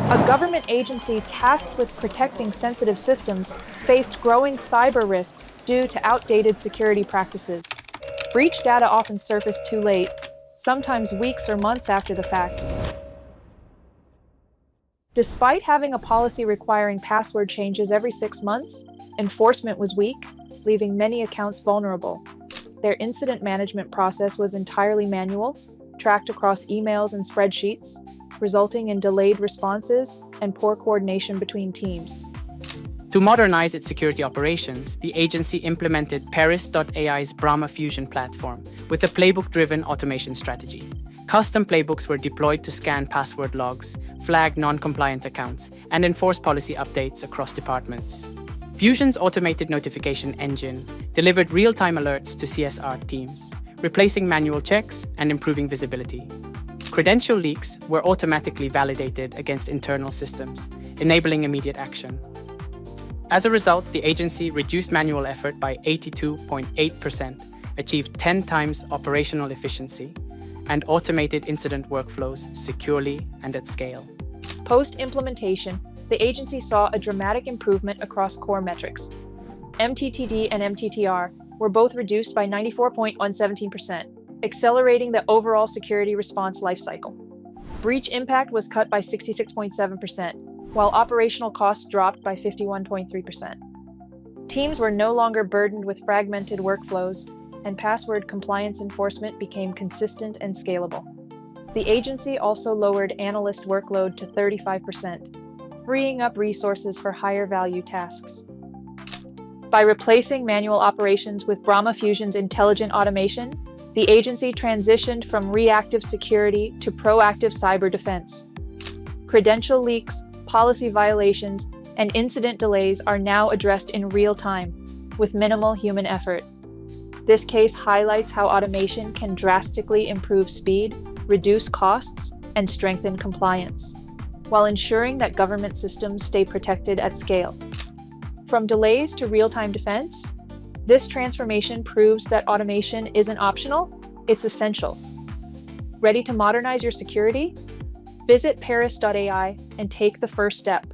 A government agency tasked with protecting sensitive systems faced growing cyber risks due to outdated security practices. Breach data often surfaced too late, sometimes weeks or months after the fact. Despite having a policy requiring password changes every 6 months, enforcement was weak, leaving many accounts vulnerable. Their incident management process was entirely manual, tracked across emails and spreadsheets, resulting in delayed responses and poor coordination between teams. To modernize its security operations, the agency implemented Peris.ai's BrahmaFusion platform with a playbook-driven automation strategy. Custom playbooks were deployed to scan password logs, flag non-compliant accounts, and enforce policy updates across departments. Fusion's automated notification engine delivered real-time alerts to CSR teams, replacing manual checks and improving visibility. Credential leaks were automatically validated against internal systems, enabling immediate action. As a result, the agency reduced manual effort by 82.8%, achieved 10 times operational efficiency, and automated incident workflows securely and at scale. Post-implementation, the agency saw a dramatic improvement across core metrics. MTTD and MTTR were both reduced by 94.117%, accelerating the overall security response lifecycle. Breach impact was cut by 66.7%, while operational costs dropped by 51.3%. Teams were no longer burdened with fragmented workflows, and password compliance enforcement became consistent and scalable. The agency also lowered analyst workload to 35%, freeing up resources for higher value tasks. By replacing manual operations with BrahmaFusion's intelligent automation, the agency transitioned from reactive security to proactive cyber defense. Credential leaks, policy violations, and incident delays are now addressed in real time, with minimal human effort. This case highlights how automation can drastically improve speed, reduce costs, and strengthen compliance, while ensuring that government systems stay protected at scale. From delays to real-time defense, this transformation proves that automation isn't optional, it's essential. Ready to modernize your security? Visit Peris.ai and take the first step.